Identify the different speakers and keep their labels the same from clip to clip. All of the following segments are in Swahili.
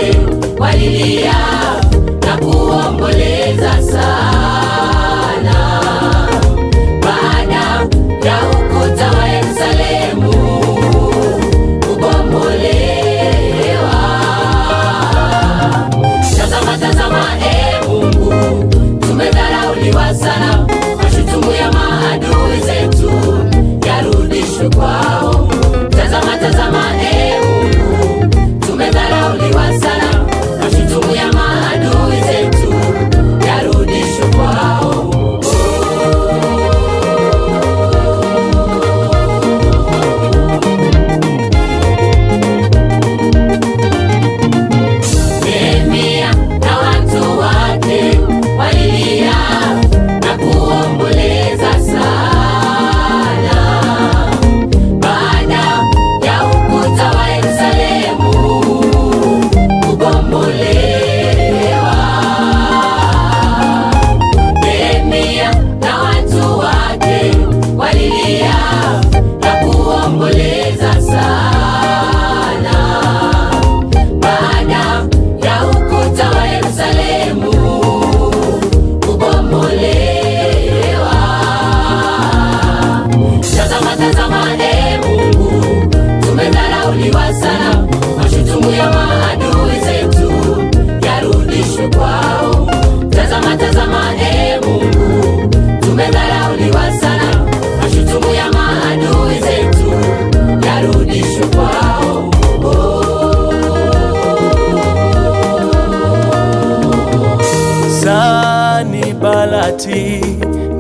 Speaker 1: wake walilia na kuomboleza sana baada ya ukuta wa Yerusalemu kubomolewa. Tazama, tazama, Mungu, tumedharauliwa sana, mashutumu ya maadui zetu yarudishwe kwao. Tazama, tazama, Mungu, tumedharauliwa sana, mashutumu ya maadui zetu yarudishwe kwao. Nehemia na watu wake walilia na kuomboleza sana baada ya ukuta wa Yerusalemu kubomolewa. Nehemia na watu wake walilia na kuomboleza sana baada ya ukuta wa Yerusalemu kubomolewa. Tazama, tazama, Mungu, tumedharauliwa sana, mashutumu ya maadui zetu yarudishwe kwao. Tazama, tazama, Mungu, tumedharauliwa sana, mashutumu ya maadui zetu yarudishwe kwao.
Speaker 2: Sanibalati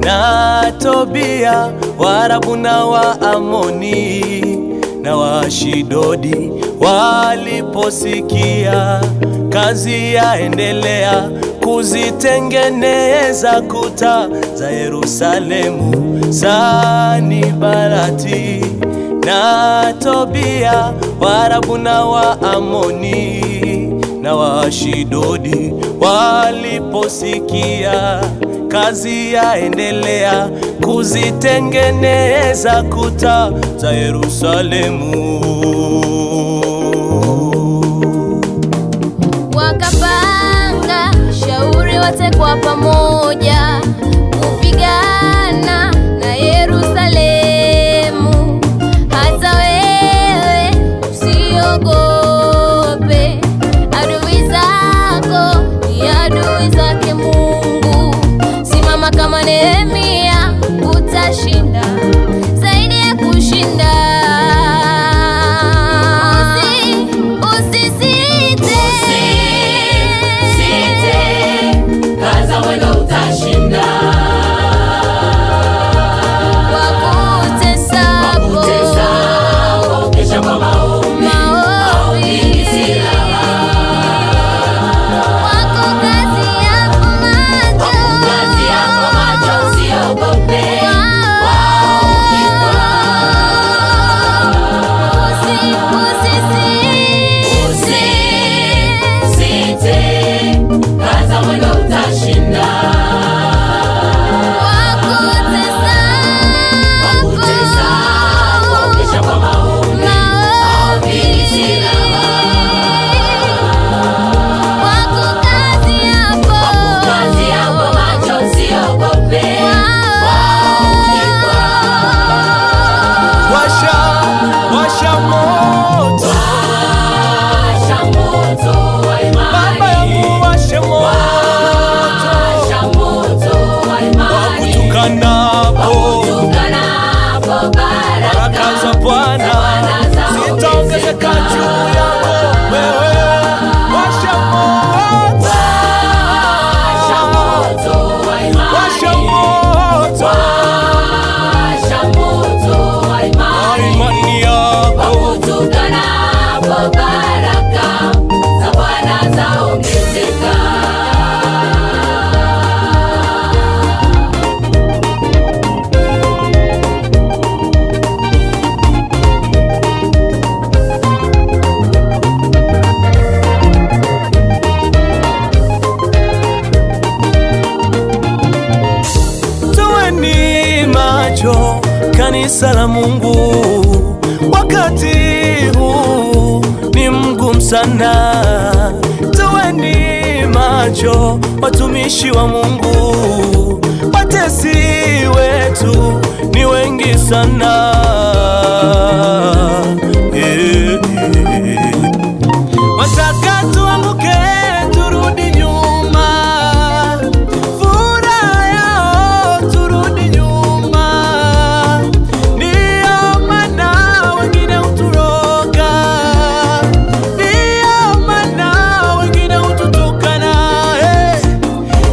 Speaker 2: na Tobia, Waarabu na Waamoni na Washidodi waliposikia kazi yaendelea kuzitengeneza kuta za Yerusalemu, Sanibalati na Tobia, Waarabu na Waamoni na Washidodi waliposikia kazi yaendelea kuzitengeneza kuta za Yerusalemu,
Speaker 3: wakapanga shauri wote kwa pamoja kupigana na Yerusalemu. Hata wewe usiogope, adui zako ni adui zake Mungu. Simama kama Nehemia, utashinda zaidi ya kushinda. Usisite,
Speaker 1: kaza mwendo, utashinda.
Speaker 3: Wakutesapo,
Speaker 1: kesha kwa maombi, silaha.
Speaker 3: wako kazi yako macho,
Speaker 1: usiogope. Usisite, kaza mwendo, utashinda. Wakutesao, kesha kwa maombi, silaha. Kazi yako macho, usiogope.
Speaker 2: washa moto,
Speaker 1: Washa moto wa
Speaker 2: Baba
Speaker 1: imani,
Speaker 2: yangu, washa moto
Speaker 1: washa moto wa imani,
Speaker 2: wakutukanapo
Speaker 1: tukanapo
Speaker 2: baraka za Bwana zitaongezeka juu yako wewe. Washa moto,
Speaker 1: washa moto wa imani,
Speaker 2: washa moto
Speaker 1: washa moto wa
Speaker 2: wa
Speaker 1: imani,
Speaker 2: imani yako.
Speaker 1: tukanapo baraka za Bwana zaongezeka.
Speaker 2: kanisa la Mungu. Wakati huu ni mgumu sana, Fumbeni macho watumishi wa Mungu, watesi wetu ni wengi sana. Wataka tuanguke turudi nyuma, furaha yao turudi nyuma. Ndiyo maana wengine huturoga, ndiyo maana wengine hututukana,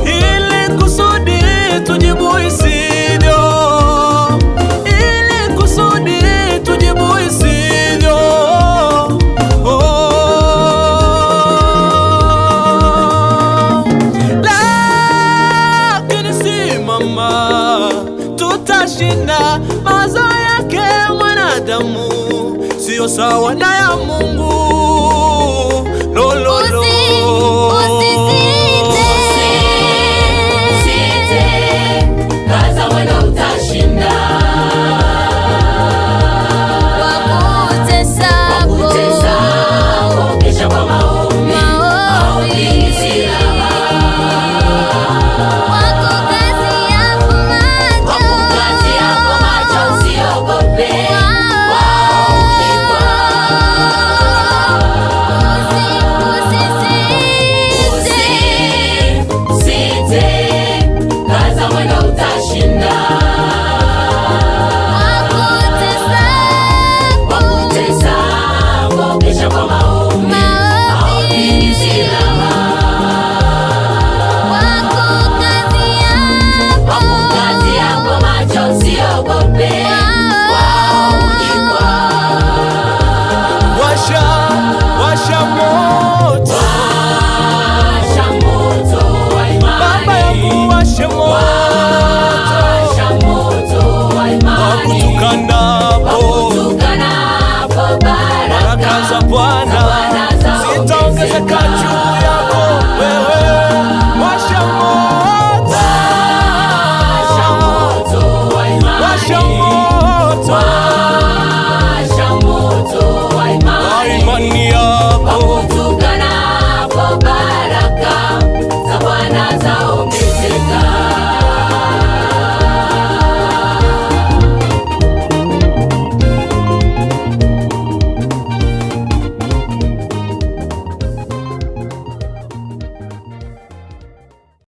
Speaker 2: ili kusudi tujibu isivyo, ili kusudi tujibu isivyo. Lakini simama, tutashinda. Mawazo yake mwanadamu sio sawa na ya Mungu. Lololo,
Speaker 1: Usisite, kaza mwendo utashinda. Wakutesako, kesha kwa maombi, maombi silaha. Wakukazia kwa macho, usiogope. Usisite, kaza mwendo utashinda. Wakutesako, kesha kwa maombi, maombi silaha. Wakukazia kwa macho, usiogope.
Speaker 2: washa moto,
Speaker 1: Washa moto wa
Speaker 2: Baba yangu,
Speaker 1: imani.
Speaker 2: washa moto
Speaker 1: Washa moto wa imani.
Speaker 2: wakutukanapo
Speaker 1: Tukanapo
Speaker 2: baraka za Bwana
Speaker 1: Bwana
Speaker 2: zitaongezeka.